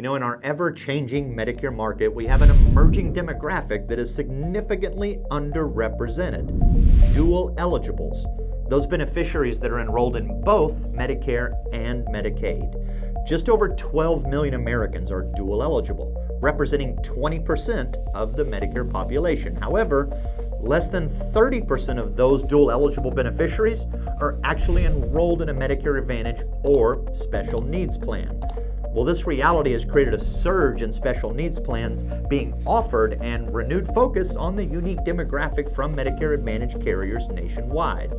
In our ever-changing Medicare market, we have an emerging demographic that is significantly underrepresented: dual eligibles, those beneficiaries that are enrolled in both Medicare and Medicaid. Just over 12 million Americans are dual eligible, representing 20% of the Medicare population. However, less than 30% of those dual eligible beneficiaries are actually enrolled in a Medicare Advantage or special needs plan. Well, this reality has created a surge in special needs plans being offered and renewed focus on the unique demographic from Medicare Advantage carriers nationwide.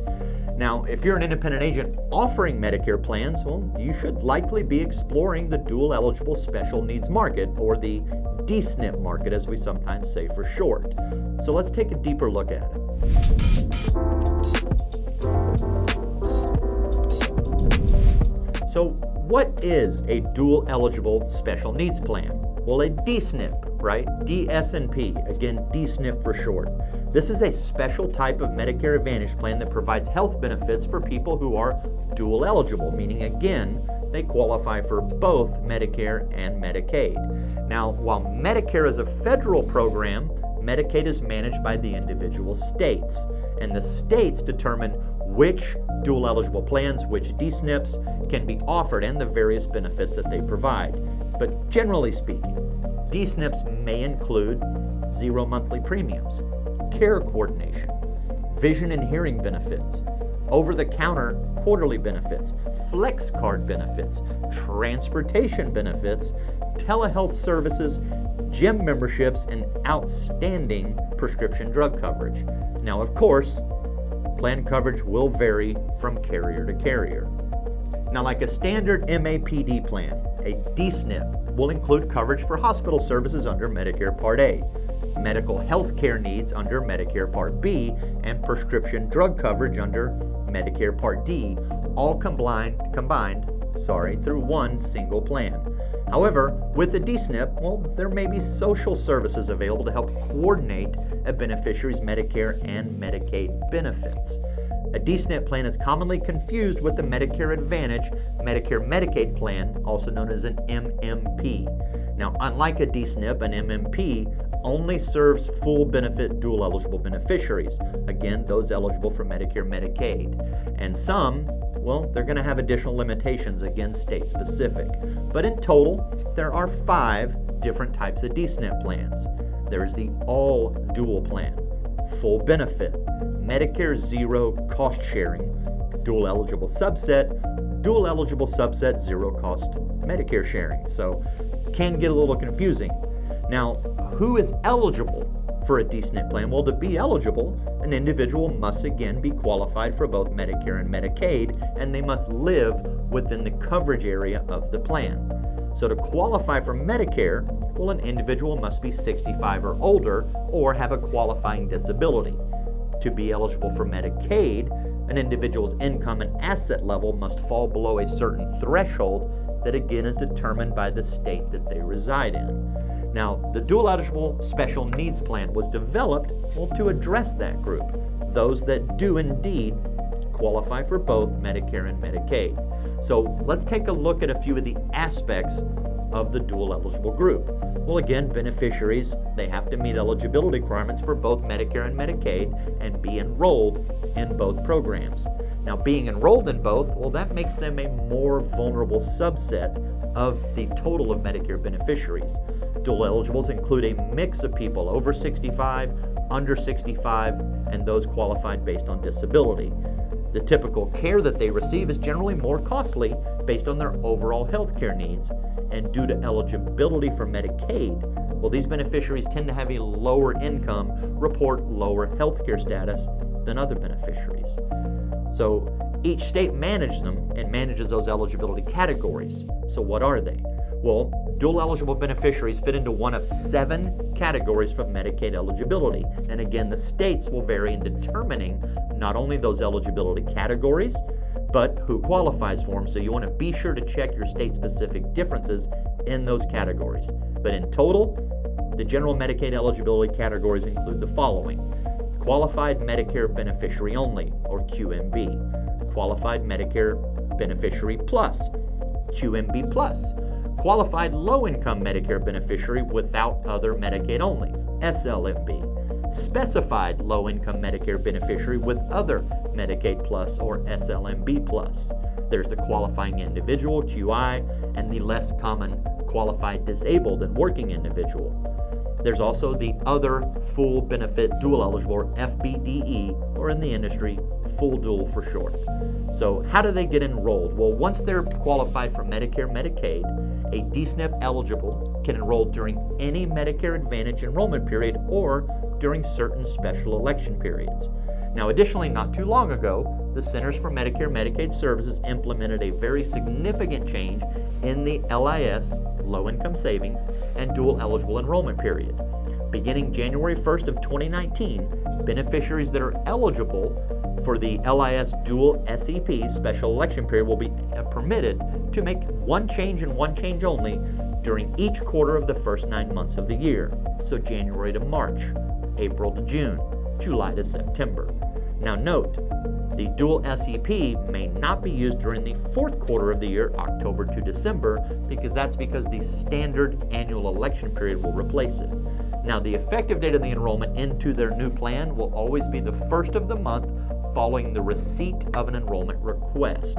Now, if you're an independent agent offering Medicare plans, well, you should likely be exploring the dual eligible special needs market, or the D-SNP market as we sometimes say for short. So let's take a deeper look at it. So what is a dual eligible special needs plan? Well, a D-SNP, right? D-SNP, again, D-SNP for short. This is a special type of Medicare Advantage plan that provides health benefits for people who are dual eligible, meaning, again, they qualify for both Medicare and Medicaid. Now, while Medicare is a federal program, Medicaid is managed by the individual states, and the states determine which dual eligible plans, which D-SNPs can be offered, and the various benefits that they provide. But generally speaking, D-SNPs may include zero monthly premiums, care coordination, vision and hearing benefits, over-the-counter quarterly benefits, flex card benefits, transportation benefits, telehealth services, gym memberships, and outstanding prescription drug coverage. Now, of course, plan coverage will vary from carrier to carrier. Now, like a standard MAPD plan, a D-SNP will include coverage for hospital services under Medicare Part A, medical health care needs under Medicare Part B, and prescription drug coverage under Medicare Part D, all combined through one single plan. However, with the D-SNP, well, there may be social services available to help coordinate a beneficiary's Medicare and Medicaid benefits. A D-SNP plan is commonly confused with the Medicare Advantage Medicare-Medicaid plan, also known as an MMP. Now, unlike a D-SNP, an MMP only serves full benefit dual eligible beneficiaries. Again, those eligible for Medicare, Medicaid. And some, well, they're going to have additional limitations, again, state specific. But in total, there are 5 different types of D-SNP plans. There is the all dual plan, full benefit, Medicare zero cost sharing, dual eligible subset, zero cost Medicare sharing. So can get a little confusing. Now, who is eligible for a D-SNP plan? Well, to be eligible, an individual must again be qualified for both Medicare and Medicaid, and they must live within the coverage area of the plan. So to qualify for Medicare, well, an individual must be 65 or older or have a qualifying disability. To be eligible for Medicaid, an individual's income and asset level must fall below a certain threshold that again is determined by the state that they reside in. Now, the dual eligible special needs plan was developed, well, to address that group, those that do indeed qualify for both Medicare and Medicaid. So let's take a look at a few of the aspects of the dual eligible group. Well, again, beneficiaries, they have to meet eligibility requirements for both Medicare and Medicaid and be enrolled in both programs. Now, being enrolled in both, well, that makes them a more vulnerable subset of the total of Medicare beneficiaries. Dual eligibles include a mix of people over 65, under 65, and those qualified based on disability. The typical care that they receive is generally more costly based on their overall health care needs, and due to eligibility for Medicaid, well, these beneficiaries tend to have a lower income, report lower health care status than other beneficiaries. So each state manages them and manages those eligibility categories. So what are they? Well, dual eligible beneficiaries fit into one of 7 categories for Medicaid eligibility. And again, the states will vary in determining not only those eligibility categories, but who qualifies for them. So you want to be sure to check your state-specific differences in those categories. But in total, the general Medicaid eligibility categories include the following: Qualified Medicare Beneficiary Only, or QMB, Qualified Medicare Beneficiary Plus, QMB Plus, qualified low-income Medicare beneficiary without other Medicaid only, SLMB, specified low-income Medicare beneficiary with other Medicaid Plus or SLMB Plus. There's the qualifying individual, QI, and the less common qualified disabled and working individual. There's also the other full benefit dual eligible, or FBDE, or in the industry, full dual for short. So how do they get enrolled? Well, once they're qualified for Medicare, Medicaid, a D-SNP eligible can enroll during any Medicare Advantage enrollment period or during certain special election periods. Now, additionally, not too long ago, the Centers for Medicare and Medicaid Services implemented a very significant change in the LIS, Low Income Savings, and Dual Eligible Enrollment period. Beginning January 1st of 2019, beneficiaries that are eligible for the LIS Dual SEP Special Election period will be permitted to make one change and one change only during each quarter of the first 9 months of the year. So January to March, April to June, July to September. Now note, the dual SEP may not be used during the fourth quarter of the year, October to December, because the standard annual election period will replace it. Now, the effective date of the enrollment into their new plan will always be the first of the month following the receipt of an enrollment request.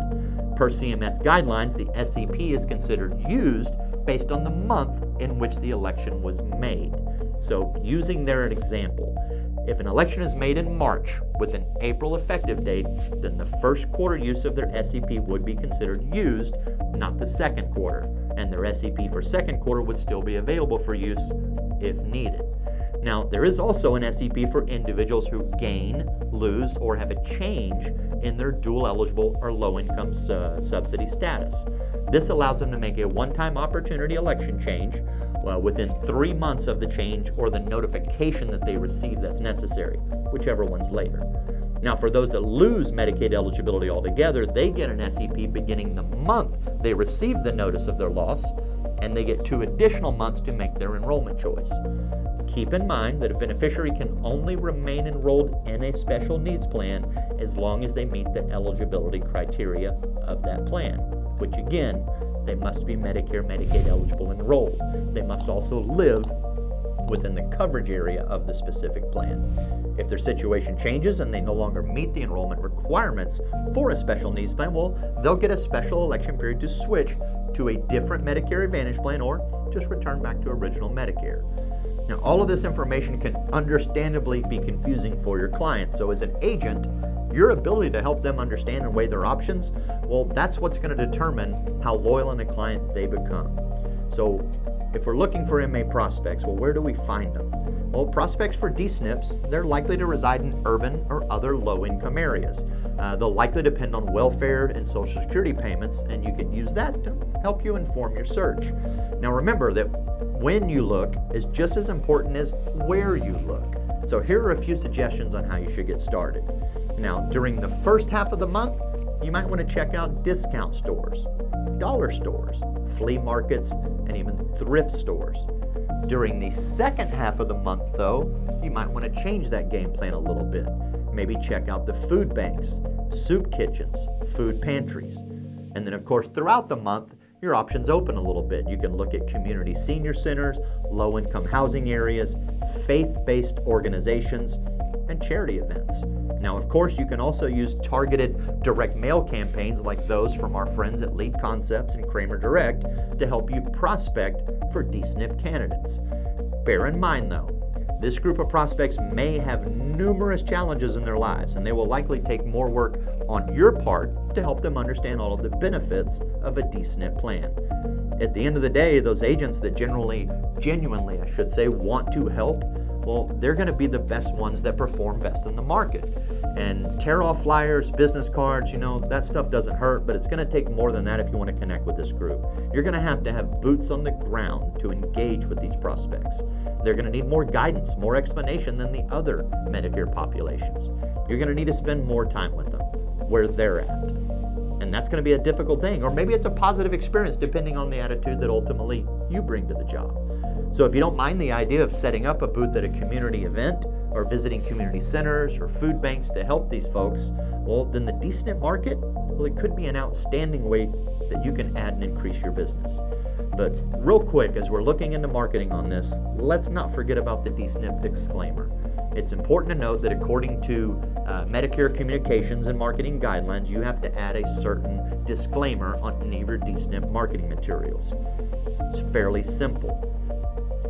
Per CMS guidelines, the SEP is considered used based on the month in which the election was made. So, using their example, if an election is made in March with an April effective date, then the first quarter use of their SEP would be considered used, not the second quarter, and their SEP for second quarter would still be available for use if needed. Now, there is also an SEP for individuals who gain, lose, or have a change in their dual eligible or low income subsidy status. This allows them to make a one-time opportunity election change within 3 months of the change or the notification that they receive that's necessary, whichever one's later. Now, for those that lose Medicaid eligibility altogether, they get an SEP beginning the month they receive the notice of their loss, and they get 2 additional months to make their enrollment choice. Keep in mind that a beneficiary can only remain enrolled in a special needs plan as long as they meet the eligibility criteria of that plan, which again, they must be Medicare, Medicaid eligible and enrolled. They must also live within the coverage area of the specific plan. If their situation changes and they no longer meet the enrollment requirements for a special needs plan, well, they'll get a special election period to switch to a different Medicare Advantage plan or just return back to original Medicare. Now, all of this information can understandably be confusing for your clients. So as an agent, your ability to help them understand and weigh their options, well, that's what's going to determine how loyal in a client they become. So if we're looking for MA prospects, well, where do we find them? Well, prospects for D-SNPs, they're likely to reside in urban or other low-income areas. They'll likely depend on welfare and Social Security payments, and you can use that to help you inform your search. Now remember that when you look is just as important as where you look. So here are a few suggestions on how you should get started. Now, during the first half of the month, you might want to check out discount stores, dollar stores, flea markets, and even thrift stores. During the second half of the month, though, you might want to change that game plan a little bit. Maybe check out the food banks, soup kitchens, food pantries. And then, of course, throughout the month, your options open a little bit. You can look at community senior centers, low-income housing areas, faith-based organizations, and charity events. Now, of course, you can also use targeted direct mail campaigns like those from our friends at Lead Concepts and Kramer Direct to help you prospect for D-SNP candidates. Bear in mind, though, this group of prospects may have numerous challenges in their lives, and they will likely take more work on your part to help them understand all of the benefits of a D-SNP plan. At the end of the day, those agents that genuinely, want to help, well, they're going to be the best ones that perform best in the market. And tear off flyers, business cards, that stuff doesn't hurt, but it's going to take more than that if you want to connect with this group. You're going to have boots on the ground to engage with these prospects. They're going to need more guidance, more explanation than the other Medicare populations. You're going to need to spend more time with them where they're at. And that's going to be a difficult thing, or maybe it's a positive experience depending on the attitude that ultimately you bring to the job. So if you don't mind the idea of setting up a booth at a community event or visiting community centers or food banks to help these folks, well, then the D-SNP market, well, it could be an outstanding way that you can add and increase your business. But real quick, as we're looking into marketing on this, let's not forget about the D-SNP disclaimer. It's important to note that according to Medicare communications and marketing guidelines, you have to add a certain disclaimer on any of your D-SNP marketing materials. It's fairly simple.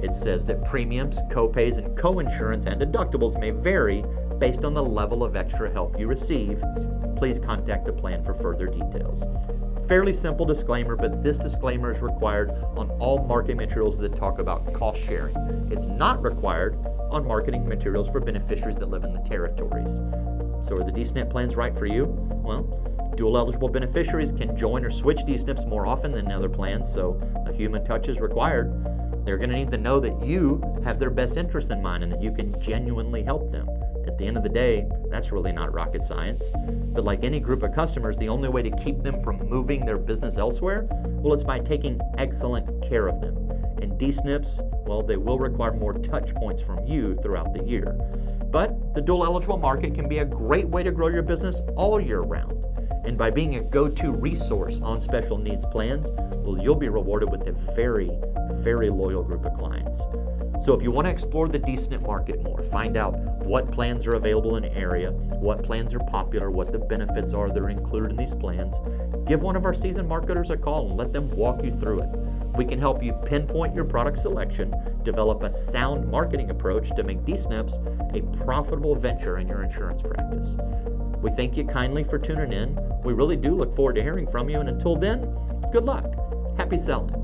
It says that premiums, copays, and coinsurance and deductibles may vary based on the level of extra help you receive. Please contact the plan for further details. Fairly simple disclaimer, but this disclaimer is required on all marketing materials that talk about cost sharing. It's not required on marketing materials for beneficiaries that live in the territories. So are the D-SNP plans right for you? Well, dual eligible beneficiaries can join or switch D-SNPs more often than other plans, so a human touch is required. They're going to need to know that you have their best interest in mind and that you can genuinely help them. At the end of the day, that's really not rocket science. But like any group of customers, the only way to keep them from moving their business elsewhere, well, it's by taking excellent care of them. And D-SNPs, well, they will require more touch points from you throughout the year. But the dual eligible market can be a great way to grow your business all year round. And by being a go-to resource on special needs plans, well, you'll be rewarded with a very, very loyal group of clients. So if you want to explore the D-SNP market more, find out what plans are available in an area, what plans are popular, what the benefits are that are included in these plans, give one of our seasoned marketers a call and let them walk you through it. We can help you pinpoint your product selection, develop a sound marketing approach to make D-SNPs a profitable venture in your insurance practice. We thank you kindly for tuning in. We really do look forward to hearing from you, and until then, good luck. Happy selling.